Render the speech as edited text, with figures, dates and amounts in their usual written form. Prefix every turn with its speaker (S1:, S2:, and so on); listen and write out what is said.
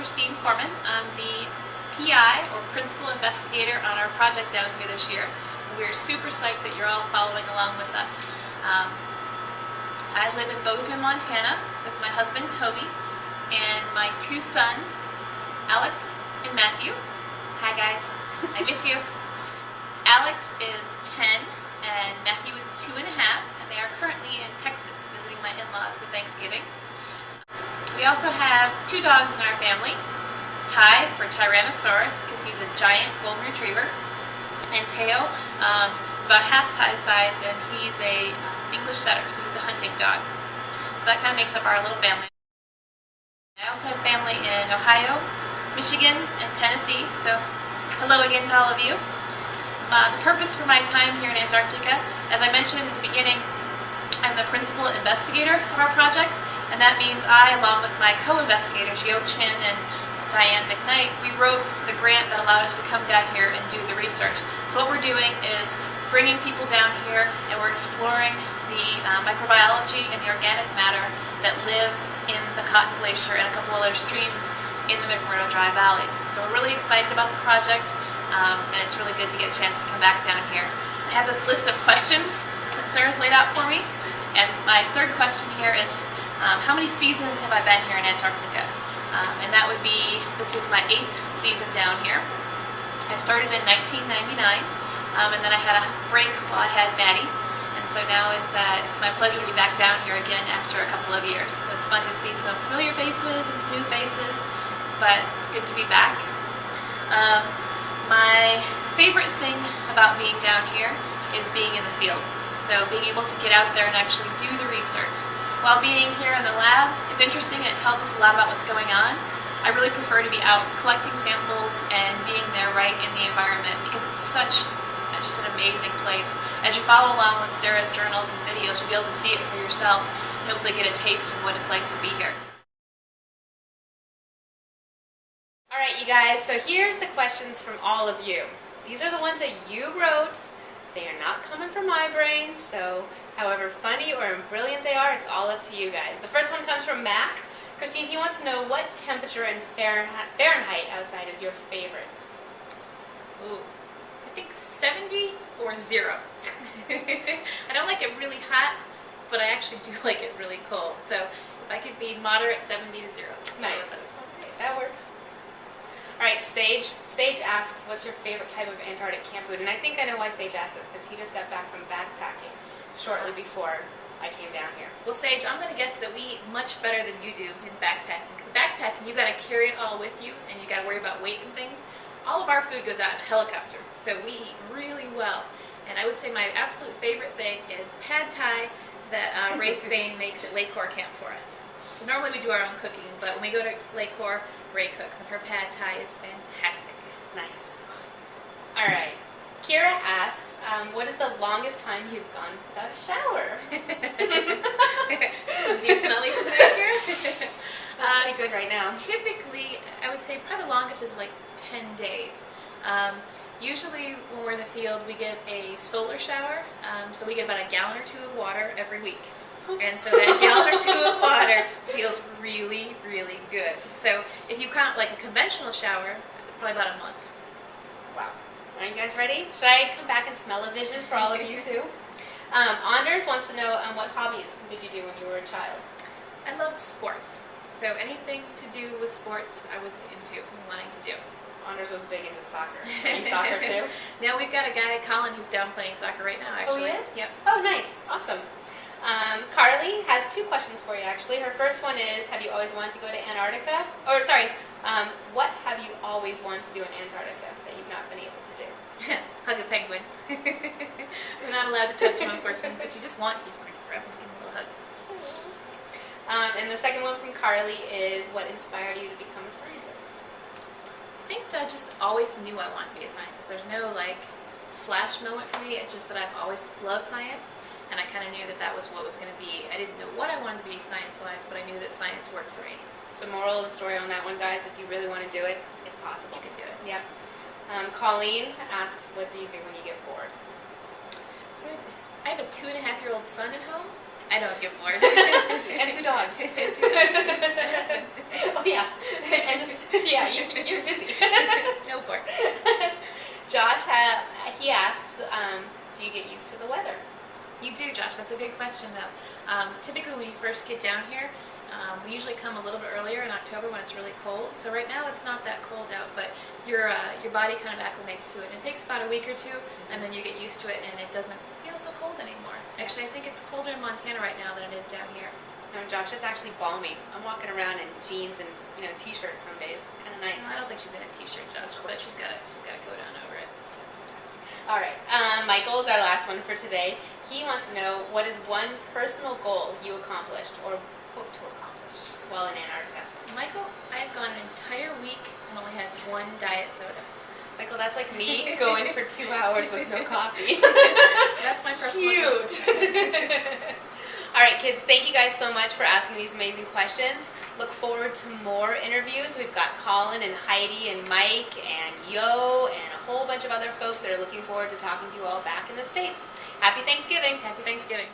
S1: Christine Foreman. I'm the PI, or Principal Investigator, on our project down here this year. We're super psyched that you're all following along with us. I live in Bozeman, Montana with my husband Toby and my two sons, Alex and Matthew. Hi guys, I miss you. Alex is 10 and Matthew is 2.5, and they are currently in Texas visiting my in-laws for Thanksgiving. We also have two dogs in our family. Ty for Tyrannosaurus, because he's a giant golden retriever, and Teo is about half Ty's size, and he's a English setter, so he's a hunting dog. So that kind of makes up our little family. I also have family in Ohio, Michigan, and Tennessee, so hello again to all of you. The purpose for my time here in Antarctica, as I mentioned at the beginning, I'm the principal investigator of our project, and that means I, along with my co-investigators, Yo Chin and Diane McKnight, we wrote the grant that allowed us to come down here and do the research. So what we're doing is bringing people down here, and we're exploring the microbiology and the organic matter that live in the Cotton Glacier and a couple other streams in the McMurdo Dry Valleys. So we're really excited about the project, and it's really good to get a chance to come back down here. I have this list of questions that Sarah's laid out for me, and my third question here is, how many seasons have I been here in Antarctica? And that would be, this is my 8th season down here. I started in 1999, and then I had a break while I had Maddie, and so now it's my pleasure to be back down here again after a couple of years. So it's fun to see some familiar faces and some new faces, but good to be back. My favorite thing about being down here is being in the field. So being able to get out there and actually do the research. While being here in the lab, it's interesting and it tells us a lot about what's going on. I really prefer to be out collecting samples and being there right in the environment, because it's just an amazing place. As you follow along with Sarah's journals and videos, you'll be able to see it for yourself and hopefully get a taste of what it's like to be here.
S2: Alright you guys, so here's the questions from all of you. These are the ones that you wrote. They are not coming from my brain, so however funny or brilliant they are, it's all up to you guys. The first one comes from Mac. Christine, he wants to know what temperature in Fahrenheit outside is your favorite.
S1: Ooh, I think 70 or 0. I don't like it really hot, but I actually do like it really cold. So if I could be moderate, 70 to 0.
S2: Nice. Okay, that works. Alright, Sage. Sage asks, what's your favorite type of Antarctic camp food? And I think I know why Sage asked this, because he just got back from backpacking shortly before I came down here.
S1: Well, Sage, I'm going to guess that we eat much better than you do in backpacking. Because backpacking, you've got to carry it all with you, and you've got to worry about weight and things. All of our food goes out in a helicopter, so we eat really well. And I would say my absolute favorite thing is pad thai that Ray Spain makes at Lake Corps Camp for us. So normally we do our own cooking, but when we go to Lake Corps, Ray cooks, and her pad thai is fantastic.
S2: Nice. Alright. Kira asks, what is the longest time you've gone without a shower?
S1: Do you smell me from back here?
S2: It smells pretty good right now.
S1: Typically, I would say probably the longest is like 10 days. Usually when we're in the field, we get a solar shower, so we get about a gallon or 2 of water every week. And so that gallon or 2 of water feels really, really good. So if you count like a conventional shower, it's probably about a month.
S2: Wow. Are you guys ready? Should I come back and smell a vision for all of you too? Anders wants to know what hobbies did you do when you were a child?
S1: I love sports. So anything to do with sports I was into and wanting to do.
S2: Anders was big into soccer. Are you soccer too?
S1: Now we've got a guy, Colin, who's down playing soccer right now actually.
S2: Oh, he is?
S1: Yep.
S2: Oh, nice. Awesome. Carly has 2 questions for you actually. Her first one is, have you always wanted to go to Antarctica? Or sorry, what have you always wanted to do in Antarctica that you've not been able to do?
S1: Hug a penguin. We're not allowed to touch him unfortunately, but you just want to bring him forever and give him a little hug.
S2: And the second one from Carly is, what inspired you to become a scientist?
S1: I think that I just always knew I wanted to be a scientist. There's no like flash moment for me. It's just that I've always loved science. And I kind of knew that that was what was going to be. I didn't know what I wanted to be science-wise, but I knew that science worked for me.
S2: So moral of the story on that one, guys, if you really want to do it, it's possible.
S1: You can do it.
S2: Yep. Colleen asks, what do you do when you get bored?
S1: I have a 2.5-year-old son at home, I don't give more.
S2: And 2 dogs.
S1: And 2 dogs.
S2: Oh yeah, and yeah, you're busy.
S1: Go for it.
S2: Josh, he asks, do you get used to the weather?
S1: You do, Josh. That's a good question, though. Typically, when you first get down here, we usually come a little bit earlier in October when it's really cold. So right now it's not that cold out, but your body kind of acclimates to it. It takes about a week or two, and then you get used to it, and it doesn't feel so cold anymore. Actually, I think it's colder in Montana right now than it is down here.
S2: No, Josh, it's actually balmy. I'm walking around in jeans and t-shirt some days. Kind of nice.
S1: I don't think she's in a t-shirt, Josh, but she's got a coat on over it.
S2: Sometimes. All right, Michael's our last one for today. He wants to know, what is one personal goal you accomplished or hope to accomplish while in Antarctica?
S1: Michael, I've gone an entire week and only had 1 diet soda.
S2: Michael, that's like me going for 2 hours with no coffee.
S1: So that's my personal goal.
S2: Huge. All right, kids, thank you guys so much for asking these amazing questions. Look forward to more interviews. We've got Colin and Heidi and Mike and Yo and a whole bunch of other folks that are looking forward to talking to you all back in the States. Happy Thanksgiving.
S1: Happy Thanksgiving.